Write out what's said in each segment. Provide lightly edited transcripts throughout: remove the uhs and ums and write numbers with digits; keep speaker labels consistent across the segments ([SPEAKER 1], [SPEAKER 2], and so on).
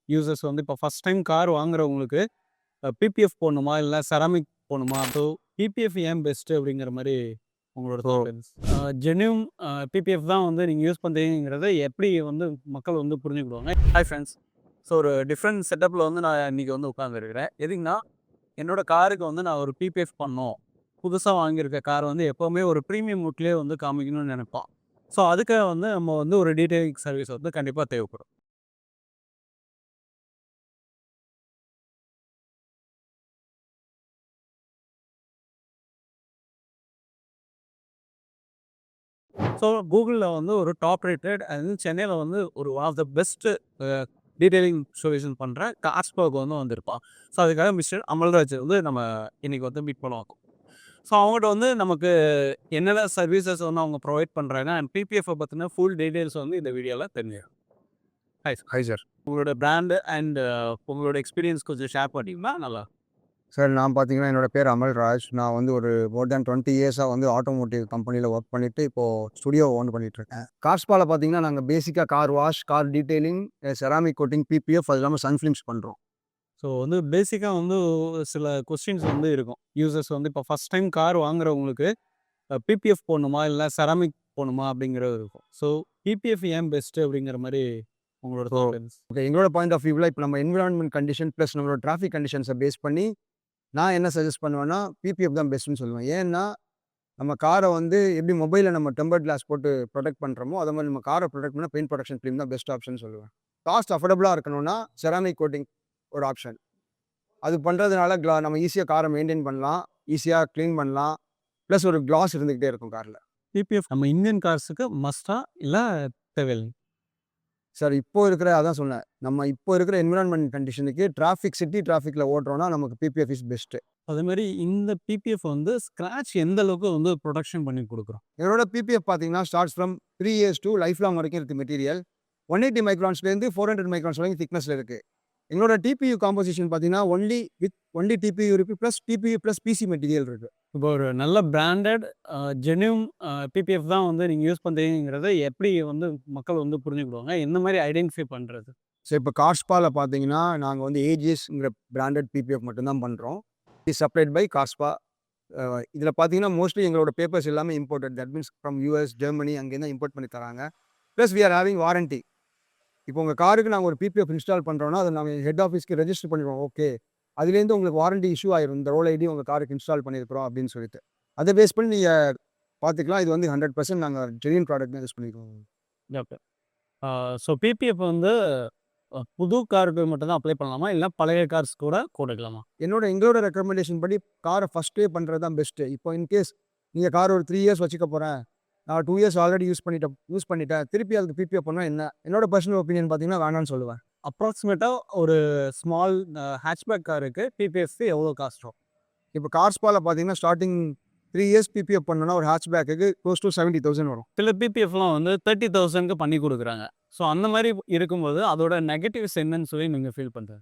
[SPEAKER 1] Users வந்து இப்போ first time car வாங்குறவங்களுக்கு பிபிஎஃப் போடணுமா? இல்ல செராமிக் போடணுமா? ஸோ பிபிஎஃப் ஏன் பெஸ்ட்டு அப்படிங்கிற மாரி உங்களோட தாட்ஸ்? ஜென்யூன் பிபிஎஃப் தான் வந்து நீங்க யூஸ் பண்றீங்கங்கிறத எப்படி வந்து மக்கள் வந்து புரிஞ்சுக்கிடுவாங்க? Hi friends. ஸோ ஒரு டிஃப்ரெண்ட் செட்டப்ல வந்து நான் இன்னைக்கு வந்து உட்காந்துருக்கிறேன். எதுக்குன்னா, என்னோட காருக்கு வந்து நான் ஒரு பிபிஎஃப் பண்ணணும். புதுசா வாங்கியிருக்க கார் வந்து எப்பவுமே ஒரு பிரீமியம் லுக்லயே வந்து காமிக்கணும்னு நெனைப்போம். ஸோ அதுக்காக வந்து நம்ம வந்து ஒரு டீட்டெயிலிங் சர்வீஸ் வந்து கண்டிப்பா தேவைப்படும். ஸோ கூகுள்ல வந்து ஒரு டாப் ரேட்டட் அது சென்னையில வந்து ஒரு one of the best detailing solution பண்ற கார்ஸ்பர்க் வந்து வந்திருப்பான். ஸோ அதுக்காக மிஸ்டர் அமல்ராஜ் வந்து நம்ம இன்னைக்கு வந்து மீட் பண்ணுவோம். ஸோ அவங்ககிட்ட வந்து நமக்கு என்னென்ன சர்வீசஸ் வந்து அவங்க ப்ரொவைட் பண்றாங்க அண்ட் பிபிஎஃப் பத்தின ஃபுல் டீடைல்ஸ் வந்து இந்த வீடியோல தெரிஞ்சுக்கலாம். Hi sir.
[SPEAKER 2] Hi sir.
[SPEAKER 1] உங்களோட பிராண்ட் அண்ட் உங்களோட எக்ஸ்பீரியன்ஸ் கொஞ்சம் ஷேர் பண்ணீங்கன்னா நல்லா.
[SPEAKER 2] சார் நான் பார்த்தீங்கன்னா, என்னோட பேர் அமல்ராஜ். நான் வந்து ஒரு மோர் தேன் 20 இயர்ஸா வந்து ஆட்டோமோட்டிவ் கம்பெனியில ஒர்க் பண்ணிட்டு, இப்போ ஸ்டுடியோ ஓன் பண்ணிட்டுருக்கேன். கார்ஸ்பால பார்த்தீங்கன்னா, நாங்க பேசிக்கா car wash, car detailing, ceramic coating, PPF அது இல்லாம சன் ஃபிலிம்ஸ் பண்றோம்.
[SPEAKER 1] ஸோ வந்து பேசிக்கா வந்து சில கொஸ்டின்ஸ் வந்து இருக்கும். யூசர்ஸ் வந்து இப்போ ஃபர்ஸ்ட் டைம் கார் வாங்குறவங்களுக்கு பிபிஎஃப் போடணுமா? இல்ல செராமிக் போடணுமா? அப்படிங்கிறது இருக்கும். ஸோ பிபிஎஃப் ஏன் பெஸ்ட்டு அப்படிங்கிற மாரி உங்களோட தாட்ஸ்?
[SPEAKER 2] ஓகே, எங்களோட பாயிண்ட் ஆஃப் வியூல இப்போ நம்ம என்விரான்மென்ட் கண்டிஷன் பிளஸ் நம்மளோட டிராஃபிக் கண்டிஷன்ஸை பேஸ் பண்ணி, நான் என்ன சஜெஸ்ட் பண்ணுவேன்னா, பிபிஎஃப் தான் பெஸ்ட்டுன்னு சொல்லுவேன். ஏன்னா, நம்ம கார வந்து எப்படி மொபைல்ல நம்ம டெம்பர்ட் கிளாஸ் போட்டு ப்ரொடெக்ட் பண்றோமோ, அதே மாரி நம்ம கார ப்ரொடெக்ட் பண்ண பெயிண்ட் ப்ரொடக்ஷன் ஃபிலிம் தான் பெஸ்ட் ஆப்ஷன் சொல்லுவேன். காஸ்ட் அஃபோர்டபுளா இருக்கணும்னா, செராமிக் கோட்டிங் ஒரு ஆப்ஷன். அது பண்றதுனால நம்ம ஈஸியா கார மெயின்டெயின் பண்ணலாம். ஈஸியா கிளீன் பண்ணலாம். பிளஸ் ஒரு கிளாஸ் இருந்துகிட்டே இருக்கும் கார்ல.
[SPEAKER 1] பிபிஎஃப் நம்ம இந்தியன் கார்ஸுக்கு மஸ்ட்டா? இல்ல தேவையில்லை?
[SPEAKER 2] சார் இப்போ இருக்கிற அதான் சொன்னேன். நம்ம இப்போ இருக்கிற என்விரான்மென்ட் கண்டிஷனுக்கு சிட்டி டிராஃபிக்ல ஓட்டுறோம்னா நமக்கு பிபிஎஃப் இஸ் பெஸ்ட்.
[SPEAKER 1] அதேமாரி இந்த பிபிஎஃப் வந்து ஸ்க்ராட்ச் எந்த அளவுக்கு வந்து புரொடக்ஷன் பண்ணி குடுக்குறோம்?
[SPEAKER 2] என்னோட பிபிஎஃப் பார்த்தீங்கன்னா, starts from 3 years to life long வரைக்கும் இருக்கு மெட்டீரியல். 180 மைக்ரான்ஸ்லேருந்து 400 மைக்ரான்ஸ் வரைக்கும் திக்னஸ்ல இருக்கு. எங்களோட டிபியு காம்போசிஷன் பார்த்தீங்கன்னா, ஒன்லி டிபியு இருக்கு. பிளஸ் டிபியு பிளஸ் பிசி மெட்டீரியல் இருக்கு.
[SPEAKER 1] இப்போ ஒரு நல்ல பிராண்டட் ஜென்யூன் பிபிஎஃப் தான் வந்து நீங்க யூஸ் பண்றீங்கங்கிறத எப்படி வந்து மக்கள் வந்து புரிஞ்சுக்கிடுவாங்க? எந்த மாரி ஐடென்டிஃபை பண்றது?
[SPEAKER 2] ஸோ இப்போ கார்ஸ்பால பார்த்தீங்கன்னா, நாங்க வந்து ஏஜிஎஸ்ங்கிற பிராண்டட் பிபிஎஃப் மட்டும் தான் பண்றோம். இஸ் சப்ளைட் பை கார்ஸ்பா. இதில பார்த்தீங்கன்னா, மோஸ்ட்லி எங்களோட பேப்பர்ஸ் எல்லாமே imported. That means from US, Germany அங்கேருந்து இம்போர்ட் பண்ணி தராங்க. Plus we are having warranty. இப்போ உங்க காருக்கு நாங்க ஒரு பிபிஎஃப் இன்ஸ்டால் பண்றோம்னா, அத நாங்க ஹெட் ஆஃபீஸ்க்கு ரெஜிஸ்டர் பண்ணிடுவோம். ஓகே. அதுலேருந்து உங்களுக்கு வாரண்டி இஷ்யூ ஆயிரும். இந்த ரோல் ஐடி உங்க காருக்கு இன்ஸ்டால் பண்ணியிருக்கிறோம் அப்படின்னு சொல்லிட்டு. அத பேஸ் பண்ணி நீங்க பார்த்துக்கலாம். இது வந்து 100% நாங்க ஜென்யூன் ப்ராடக்ட் தான் யூஸ் பண்ணியிருக்கோம்.
[SPEAKER 1] ஓகே. ஸோ பிபிஎஃப் வந்து புது காருக்கு மட்டும் தான் அப்ளை பண்ணலாமா? இல்ல பழைய கார்ஸ் கூட போட்டுக்கலாமா?
[SPEAKER 2] எங்களோட ரெக்கமெண்டேஷன் படி கார ஃபர்ஸ்ட்டே பண்றது தான் பெஸ்ட்டு. இப்போ இன்கேஸ் நீங்க கார் ஒரு 3 இயர்ஸ் வச்சுக்க போறேன். நான் 2 இயர்ஸ் ஆல்ரெடி யூஸ் பண்ணிட்டேன். திருப்பி அதுக்கு பிபிஎஃப் பண்ணா என்ன? என்னோட பெர்சனல் ஒப்பீனியன் பார்த்தீங்கன்னா வேணான்னு சொல்லுவேன்.
[SPEAKER 1] அப்ராக்ஸிமேட்டா ஒரு ஸ்மால் ஹேட்ச்பேக் காருக்கு பிபிஎஃப்க்கு எவ்வளோ காஸ்ட் வரும்?
[SPEAKER 2] இப்போ கார்ஸ்பால பார்த்தீங்கன்னா, ஸ்டார்ட்டிங் 3 இயர்ஸ் பிபிஎஃப் பண்ணணும்னா ஒரு ஹேட்ச்பேக்குக்கு க்ளோஸ் டூ 70,000 வரும்.
[SPEAKER 1] சில பிபிஎஃப்லாம் வந்து 30,000க்கு பண்ணி குடுக்குறாங்க. ஸோ அந்த மாரி இருக்கும்போது அதோட நெகட்டிவ்ஸ் என்னன்னு சொல்லி நீங்க ஃபீல் பண்றது?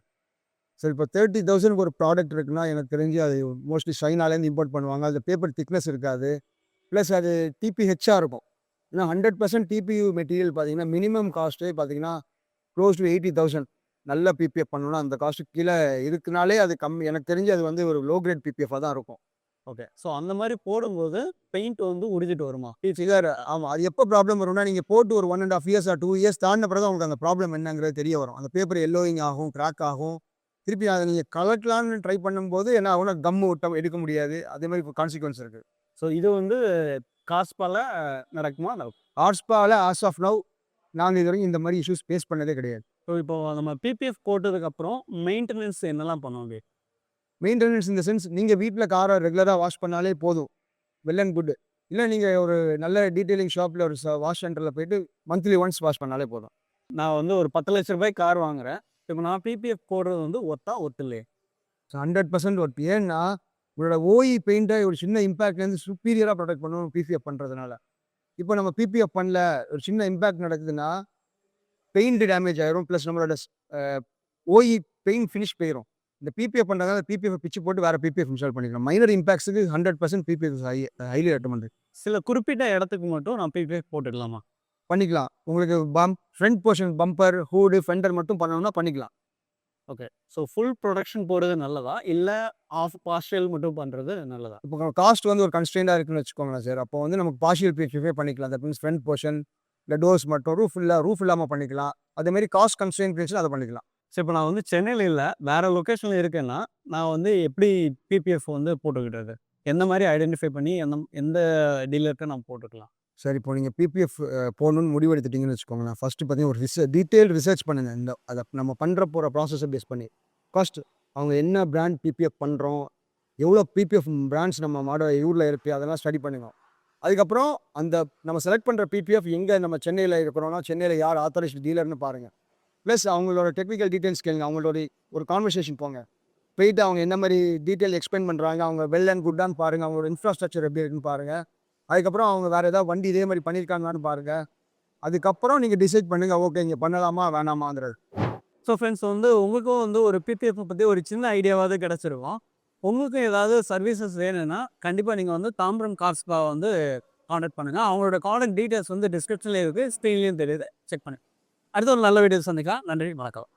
[SPEAKER 2] சரி, இப்போ 30,000க்கு ஒரு ப்ராடக்ட் இருக்குன்னா, எனக்கு தெரிஞ்சு அது மோஸ்ட்லி சைனாலேருந்து இம்போர்ட் பண்ணுவாங்க. அதில பேப்பர் திக்னஸ் இருக்காது. பிளஸ் அது டிபிஹெச்சா இருக்கும். ஏன்னா 100% டிபியு மெட்டீரியல் பார்த்தீங்கன்னா, மினிமம் காஸ்ட்டே பார்த்தீங்கன்னா, க்ளோஸ் டூ 80,000. நல்ல பிபிஎஃப் பண்ணணும்னா அந்த காஸ்ட்டுக்கு கீழ இருக்குனாலே அது கம்மி. எனக்கு தெரிஞ்சு அது வந்து ஒரு லோ கிரேட் பிபிஎஃப்பா தான் இருக்கும்.
[SPEAKER 1] ஓகே. ஸோ அந்த மாரி போடும்போது பெயிண்ட் வந்து உறிஞ்சிட்டு வருமா?
[SPEAKER 2] சிலர் ஆமா. அது எப்போ ப்ராப்ளம் வரும்னா, நீங்க போட்டு ஒரு 1 1/2 இயர்ஸ் 2 இயர்ஸ் தாண்டின பிறகு தான் உங்களுக்கு அந்த ப்ராப்ளம் என்னங்கிறது தெரிய வரும். அந்த பேப்பர் எல்லோயிங் ஆகும், கிராக் ஆகும். திருப்பி அத நீங்க கலக்கலான்னு ட்ரை பண்ணும்போது என்ன ஆகும்னா, கம்மு எடுக்க முடியாது. அதே மாரி கான்சிக்வென்ஸ் இருக்கு.
[SPEAKER 1] ஸோ இது வந்து காஸ்பால நடக்குமா?
[SPEAKER 2] கார்ஸ்பால ஆஸ் ஆஃப் நவ் நாங்க இதுவரைக்கும் இந்த மாரி இஷ்யூஸ் ஃபேஸ் பண்ணதே கிடையாது.
[SPEAKER 1] ஸோ இப்போ நம்ம பிபிஎஃப் போட்டதுக்கப்புறம் மெயின்டனன்ஸ் என்னலாம் பண்ணுவாங்க?
[SPEAKER 2] மெயின்டனன்ஸ் இன் த சென்ஸ் நீங்க வீட்ல கார ரெகுலரா வாஷ் பண்ணாலே போதும். Well and good. இல்ல நீங்க ஒரு நல்ல டீட்டெயிலிங் ஷாப்ல ஒரு வாஷ் சென்டர்ல போயிட்டு மந்த்லி ஒன்ஸ் வாஷ் பண்ணாலே போதும்.
[SPEAKER 1] நான் வந்து ஒரு 10,00,000 கார் வாங்குறேன். இப்போ நான் பிபிஎஃப் போடுறது வந்து ஒத்துலையே?
[SPEAKER 2] 100% ஒர்த். ஏன்னா, உங்களோட ஓஇ பெயிண்ட்ட ஒரு சின்ன இம்பாக்ட்லேருந்து சுப்பீரியரா ப்ரொடெக்ட் பண்ணும் பிபிஎஃப் பண்றதுனால. இப்போ நம்ம பிபிஎஃப் பண்ணல, ஒரு சின்ன இம்பாக்ட் நடக்குதுன்னா, பெயிண்ட் டேமேஜ் ஆயிரும். பிளஸ் நம்மளோட அ ஓஇ பெயிண்ட் ஃபினிஷ் போயிரும். இந்த பிபிஎஃப் பண்றதால பிபிஎஃப் பிச்சு போட்டு வேற பிபிஎஃப் இன்ஸ்டால் பண்ணிக்கலாம். மைனர் இம்பாக்ட்ஸ்க்கு 100% பிபிஎஃப் ஹைலி ரெக்கமெண்டட்.
[SPEAKER 1] சில குறிப்பிட்ட இடத்துக்கு மட்டும் நான் பிபிஎஃப் போட்டுக்கலாமா?
[SPEAKER 2] பண்ணிக்கலாம். உங்களுக்கு front portion bumper, hood, fender மட்டும் பண்ணணும்னா பண்ணிக்கலாம்.
[SPEAKER 1] ஓகே. ஸோ ஃபுல் ப்ரொடக்ஷன் போடுறது நல்லதா? இல்ல ஆஃப் பார்ஷியல் மட்டும் பண்றது நல்லதா?
[SPEAKER 2] இப்போ காஸ்ட் வந்து ஒரு கன்ஸ்ட்ரெயின்ட்டாக இருக்குன்னு வச்சுக்கோங்களேன் சார். அப்போ வந்து நமக்கு பார்ஷியல் பிபிஎஃப்பே பண்ணிக்கலாம். தட் மீன்ஸ் ஃப்ரண்ட் போர்ஷன், இல்லை டோர்ஸ் மட்டும் ரூஃப் இல்லாமல் பண்ணிக்கலாம். அதேமாரி காஸ்ட் கன்ஸ்ட்ரெயின்ட் இருந்துச்சுன்னா அதை பண்ணிக்கலாம்.
[SPEAKER 1] சரி, இப்போ நான் வந்து சென்னையில இல்ல, வேற லொகேஷன்ல இருக்கேன்னா, நான் வந்து எப்படி பிபிஎஃப் வந்து போட்டுக்கிட்டது? எந்த மாரி ஐடென்டிஃபை பண்ணி எந்த டீலர்ட்ட நான் போட்டுக்கலாம்?
[SPEAKER 2] சரி, இப்போ நீங்கள் பிபிஎஃப் போடணும்னு முடிவெடுத்துட்டீங்கன்னு வச்சுக்கோங்களேன். ஃபஸ்ட்டு பார்த்தீங்கன்னா ஒரு டீட்டெயில் ரிசர்ச் பண்ணுங்க. அதை நம்ம பண்ணுற போகிற ப்ராசஸை பேஸ் பண்ணி. ஃபர்ஸ்ட் அவங்க என்ன பிராண்ட் பிபிஎஃப் பண்ணுறோம், எவ்வளோ பிபிஎஃப் பிராண்ட்ஸ் நம்ம ஊரில் இருக்குது, அதெல்லாம் ஸ்டடி பண்ணுங்க. அதுக்கப்புறம் அந்த நம்ம செலக்ட் பண்ணுற பிபிஎஃப் எங்கே நம்ம சென்னையில் இருக்கிறோம்னா, சென்னையில் யார் ஆத்தரைஸ்டு டீலர்னு பாருங்கள். ப்ளஸ் அவங்களோட டெக்னிக்கல் டீட்டெயில்ஸ் கேளுங்க. அவங்களோட ஒரு கான்வர்சேஷன் போங்க. போயிட்டு அவங்க என்ன மாதிரி டீட்டெயில் எக்ஸ்பிளைன் பண்ணுறாங்க, அவங்க வெல் அண்ட் குட்டான்னு பாருங்கள், அவங்களோட இன்ஃப்ராஸ்ட்ரக்சர் எப்படி இருக்குன்னு பாருங்கள். அதுக்கப்புறம் அவங்க வேறு ஏதாவது வண்டி இதே மாதிரி பண்ணியிருக்காங்களான்னு பாருங்கள். அதுக்கப்புறம் நீங்கள் டிசைட் பண்ணுங்கள், ஓகே இங்கே பண்ணலாமா வேணாமாங்கிறது.
[SPEAKER 1] ஸோ ஃப்ரெண்ட்ஸ், வந்து உங்களுக்கும் வந்து ஒரு பிபிஎஃப் பத்தி ஒரு சின்ன ஐடியாவாவது கிடைச்சிருக்கும். உங்களுக்கும் ஏதாவது சர்வீசஸ் வேணும்னா, கண்டிப்பா நீங்க வந்து தாம்பரம் கார்ஸ்பா வந்து கான்டாக்ட் பண்ணுங்க. அவங்களோட கான்டாக்ட் டீட்டெயில்ஸ் வந்து டிஸ்கிரிப்ஷன்லயும் இருக்கு, ஸ்க்ரீன்லயும் தெரியுது. செக் பண்ணுங்க. அடுத்த ஒரு நல்ல வீடியோ சந்திக்கலாம். நன்றி, வணக்கம்.